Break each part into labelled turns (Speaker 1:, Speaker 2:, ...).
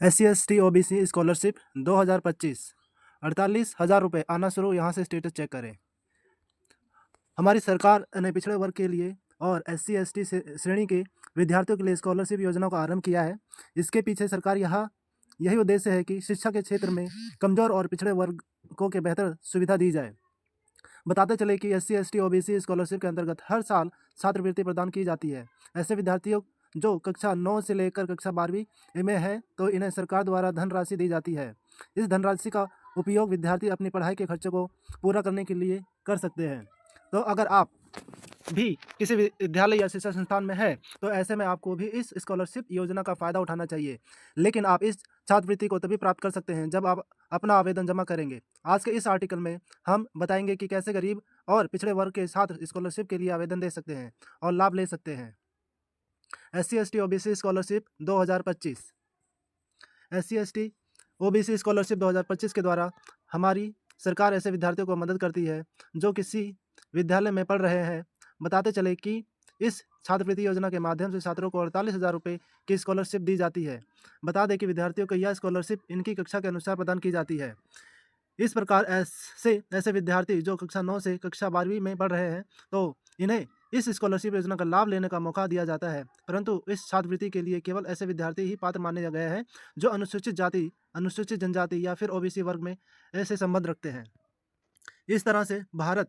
Speaker 1: SC/ST OBC scholarship 2025 48,000 रुपये आना शुरू। यहाँ से स्टेटस चेक करें। हमारी सरकार ने पिछड़े वर्ग के लिए और SC/ST श्रेणी के विद्यार्थियों के लिए स्कॉलरशिप योजना का आरंभ किया है। इसके पीछे सरकार यही उद्देश्य है कि शिक्षा के क्षेत्र में कमजोर और पिछड़े वर्गों के बेहतर सुविधा दी जाए। बताते चले कि SC/ST OBC स्कॉलरशिप के अंतर्गत हर साल छात्रवृत्ति प्रदान की जाती है। ऐसे विद्यार्थियों जो कक्षा 9 से लेकर कक्षा 12वीं में है तो इन्हें सरकार द्वारा धनराशि दी जाती है। इस धनराशि का उपयोग विद्यार्थी अपनी पढ़ाई के खर्चों को पूरा करने के लिए कर सकते हैं। तो अगर आप भी किसी विद्यालय या शिक्षा संस्थान में है तो ऐसे में आपको भी इस स्कॉलरशिप योजना का फ़ायदा उठाना चाहिए। लेकिन आप इस छात्रवृत्ति को तभी प्राप्त कर सकते हैं जब आप अपना आवेदन जमा करेंगे। आज के इस आर्टिकल में हम बताएंगे कि कैसे गरीब और पिछड़े वर्ग के छात्र स्कॉलरशिप के लिए आवेदन दे सकते हैं और लाभ ले सकते हैं। SC/ST OBC scholarship 2025। SC/ST OBC scholarship 2025 के द्वारा हमारी सरकार ऐसे विद्यार्थियों को मदद करती है जो किसी विद्यालय में पढ़ रहे हैं। बताते चले कि इस छात्रवृत्ति योजना के माध्यम से छात्रों को 48,000 रुपये की स्कॉलरशिप दी जाती है। बता दें कि विद्यार्थियों को यह स्कॉलरशिप इनकी कक्षा के अनुसार प्रदान की जाती है। इस प्रकार ऐसे विद्यार्थी जो कक्षा 9 से कक्षा 12वीं में पढ़ रहे हैं तो इन्हें इस स्कॉलरशिप योजना का लाभ लेने का मौका दिया जाता है। परंतु इस छात्रवृत्ति के लिए केवल ऐसे विद्यार्थी ही पात्र माने गए हैं जो अनुसूचित जाति, अनुसूचित जनजाति या फिर OBC वर्ग में ऐसे संबंध रखते हैं। इस तरह से भारत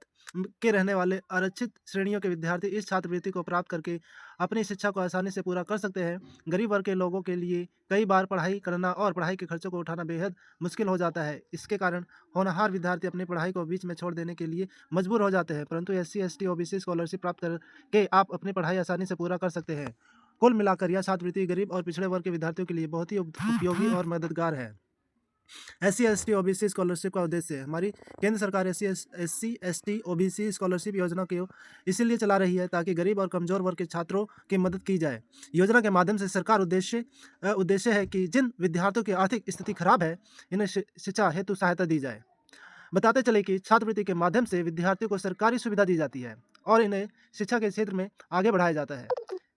Speaker 1: के रहने वाले आरक्षित श्रेणियों के विद्यार्थी इस छात्रवृत्ति को प्राप्त करके अपनी शिक्षा को आसानी से पूरा कर सकते हैं। गरीब वर्ग के लोगों के लिए कई बार पढ़ाई करना और पढ़ाई के खर्चों को उठाना बेहद मुश्किल हो जाता है। इसके कारण होनहार विद्यार्थी अपनी पढ़ाई को बीच में छोड़ देने के लिए मजबूर हो जाते हैं। परंतु SC/ST OBC स्कॉलरशिप प्राप्त करके आप अपनी पढ़ाई आसानी से पूरा कर सकते हैं। कुल मिलाकर यह छात्रवृत्ति गरीब और पिछड़े वर्ग के विद्यार्थियों के लिए बहुत ही उपयोगी और मददगार है। SC/ST OBC स्कॉलरशिप का उद्देश्य है हमारी केंद्र सरकार SC/ST OBC स्कॉलरशिप योजना को इसीलिए चला रही है ताकि गरीब और कमजोर वर्ग के छात्रों की मदद की जाए। योजना के माध्यम से सरकार उद्देश्य है कि जिन विद्यार्थियों की आर्थिक स्थिति खराब है इन्हें शिक्षा हेतु सहायता दी जाए। बताते चले कि छात्रवृत्ति के माध्यम से विद्यार्थियों को सरकारी सुविधा दी जाती है और इन्हें शिक्षा के क्षेत्र में आगे बढ़ाया जाता है।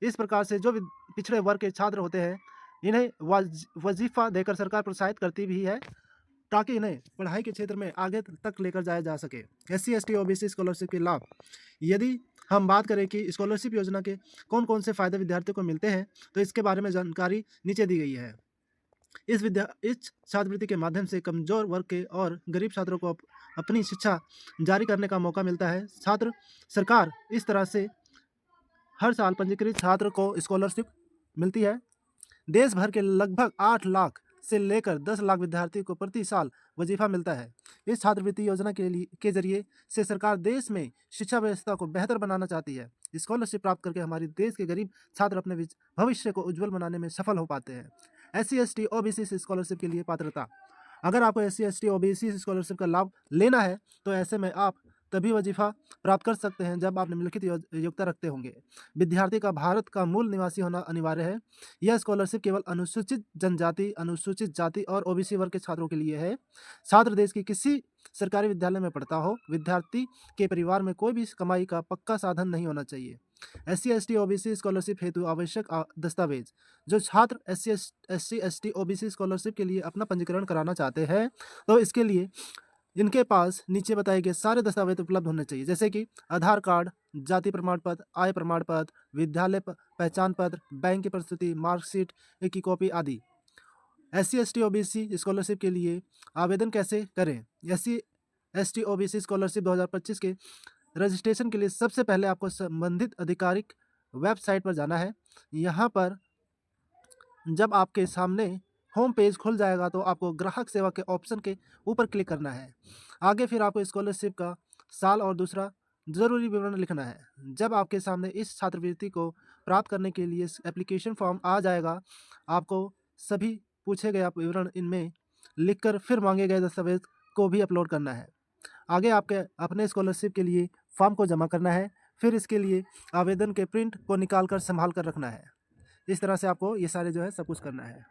Speaker 1: इस प्रकार से जो पिछड़े वर्ग के छात्र होते हैं इन्हें वजीफा देकर सरकार प्रोत्साहित करती भी है ताकि इन्हें पढ़ाई के क्षेत्र में आगे तक लेकर जाया जा सके। SC/ST OBC स्कॉलरशिप के लाभ, यदि हम बात करें कि स्कॉलरशिप योजना के कौन कौन से फायदे विद्यार्थियों को मिलते हैं तो इसके बारे में जानकारी नीचे दी गई है। इस छात्रवृत्ति के माध्यम से कमजोर वर्ग के और गरीब छात्रों को अपनी शिक्षा जारी करने का मौका मिलता है। सरकार इस तरह से हर साल पंजीकृत छात्र को स्कॉलरशिप मिलती है। देश भर के लगभग 8 लाख से लेकर 10 लाख विद्यार्थियों को प्रति साल वजीफा मिलता है। इस छात्रवृत्ति योजना के जरिए से सरकार देश में शिक्षा व्यवस्था को बेहतर बनाना चाहती है। स्कॉलरशिप प्राप्त करके हमारे देश के गरीब छात्र अपने भविष्य को उज्जवल बनाने में सफल हो पाते हैं। SC/ST OBC स्कॉलरशिप के लिए पात्रता, अगर आपको SC/ST OBC स्कॉलरशिप का लाभ लेना है तो ऐसे में आप तभी वजीफा प्राप्त कर सकते हैं जब आप निम्नलिखित योग्यता रखते होंगे। विद्यार्थी का भारत का मूल निवासी होना अनिवार्य है। यह स्कॉलरशिप केवल अनुसूचित जनजाति, अनुसूचित जाति और OBC वर्ग के छात्रों के लिए है। छात्र देश की किसी सरकारी विद्यालय में पढ़ता हो। विद्यार्थी के परिवार में कोई भी कमाई का पक्का साधन नहीं होना चाहिए। SC/ST OBC स्कॉलरशिप हेतु आवश्यक दस्तावेज, जो छात्र SC/ST OBC स्कॉलरशिप के लिए अपना पंजीकरण कराना चाहते हैं तो इसके लिए इनके पास नीचे बताए गए सारे दस्तावेज उपलब्ध होने चाहिए, जैसे कि आधार कार्ड, जाति प्रमाण पत्र, आय प्रमाण पत्र, विद्यालय पहचान पत्र, बैंक की प्रस्तुति, मार्कशीट की कॉपी आदि। SC/ST OBC स्कॉलरशिप के लिए आवेदन कैसे करें? SC/ST OBC स्कॉलरशिप 2025 के रजिस्ट्रेशन के लिए सबसे पहले आपको संबंधित आधिकारिक वेबसाइट पर जाना है। यहाँ पर जब आपके सामने होम पेज खुल जाएगा तो आपको ग्राहक सेवा के ऑप्शन के ऊपर क्लिक करना है। आगे फिर आपको स्कॉलरशिप का साल और दूसरा ज़रूरी विवरण लिखना है। जब आपके सामने इस छात्रवृत्ति को प्राप्त करने के लिए एप्लीकेशन फॉर्म आ जाएगा, आपको सभी पूछे गए विवरण इनमें लिखकर फिर मांगे गए दस्तावेज को भी अपलोड करना है। आगे आपके अपने स्कॉलरशिप के लिए फॉर्म को जमा करना है। फिर इसके लिए आवेदन के प्रिंट को निकाल कर संभाल कर रखना है। इस तरह से आपको ये सारे जो है सब कुछ करना है।